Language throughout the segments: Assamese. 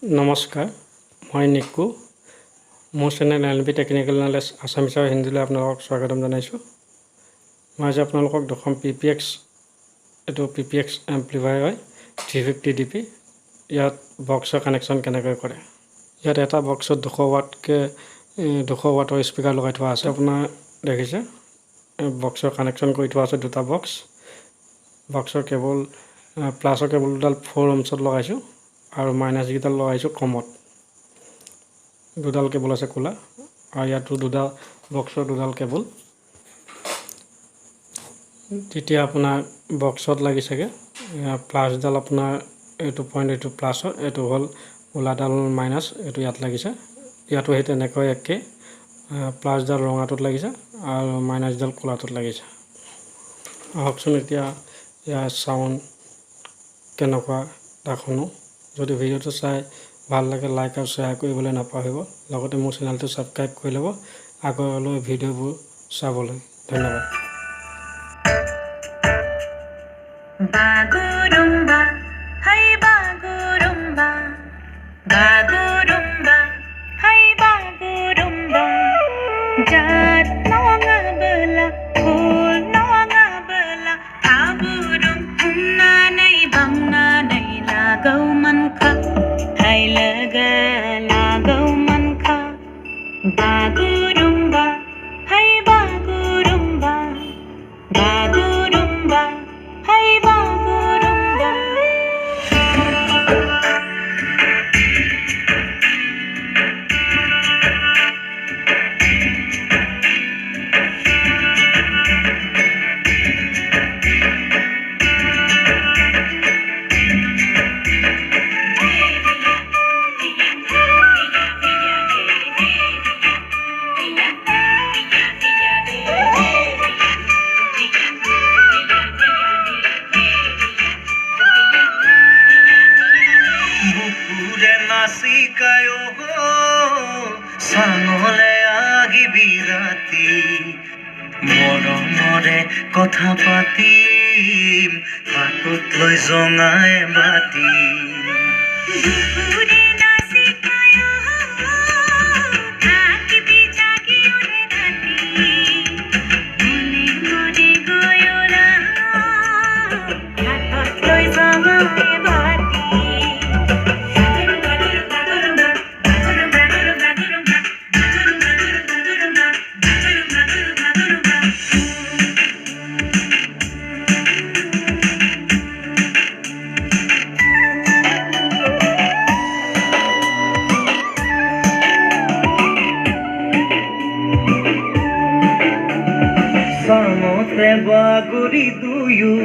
নমস্কাৰ, মই নিকু। মোৰ channel LNB technical knowledge Assamese আৰু হিন্দীলৈ আপোনালোকক স্বাগতম জনাইছোঁ। মই আজি আপোনালোকক দেখাম PPX, এইটো PPX এম্প্লিফায়াৰ হয় 350 dB। ইয়াত বক্সৰ কানেকশ্যন কেনেকৈ কৰে। ইয়াত এটা বক্সত 200 ৱাটৰ স্পীকাৰ লগাই থোৱা আছে। আপোনাৰ দেখিছে বক্সৰ কানেকশ্যন কৰি থোৱা আছে দুটা বক্স। বক্সৰ কেবল প্লাছৰ কেবল দুডাল 4 ohmছত লগাইছোঁ আৰু মাইনাছ গিটাৰ লগাইছোঁ কমত। দুডাল কেবল আছে কোলা আৰু ইয়াতো দুডাল বক্সৰ দুডাল কেবল। তেতিয়া আপোনাৰ বক্সত লাগিছেগে প্লাছডাল আপোনাৰ এইটো পইণ্ট, এইটো প্লাছৰ, এইটো হ'ল কোলাডাল মাইনাছ, এইটো ইয়াত লাগিছে। ইয়াতো সেই তেনেকৈ একে প্লাছডাল ৰঙাটোত লাগিছে আৰু মাইনাছডাল কোলাটোত লাগিছে। আহকচোন এতিয়া ইয়াৰ চাউণ্ড কেনেকুৱা তাক শুনো। যদি ভিডিঅ'টো চাই ভাল লাগে লাইক আৰু শ্বেয়াৰ কৰিবলৈ নাপাহৰিব। লগতে মোৰ চেনেলটো ছাবস্ক্ৰাইব কৰি ল'ব আগলৈ ভিডিঅ'বোৰ চাবলৈ। ধন্যবাদ। Bagurumba, hai bagurumba, bagurumba, hai bagurumba. Jat nonga bela, phul nonga bela, aburum unna nai bangna nai lagau man kha, hai lagau man kha. Bagurumba, hai bagurumba, bagurumba. Hai bagurumba, Nasikayo sangole agi birati moronore kotha patim hatut loi jongae bati dupure nasikayo থাকিবি জাগি ওরে রাতি মনে মনে গয়রা হাতত লৈ জমায়ে বাতি সামতে বাগুরি দুয়ু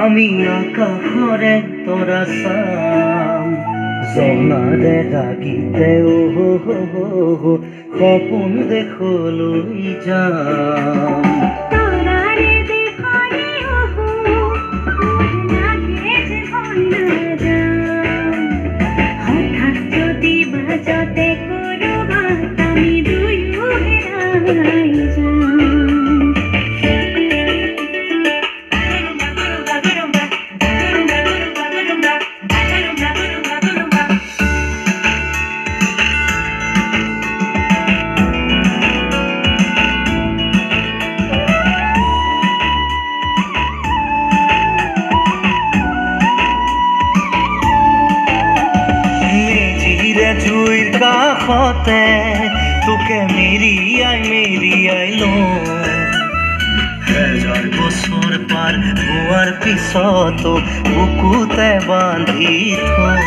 আমি আকাশরে তোরা চাম জনারে রাগিতে সপোন দেখলৈ যাম তোরারে দেখলে ওহো লাগে যে হইনা হঠাৎ যদি বাজতে করবাত আমি দুয়ু হেরাই যাম জুইৰ কাষতে তোকে মেৰিয়াই লো হাজাৰ বছৰ পাৰ হোৱাৰ পিছতো বুকুতে বান্ধি থৈ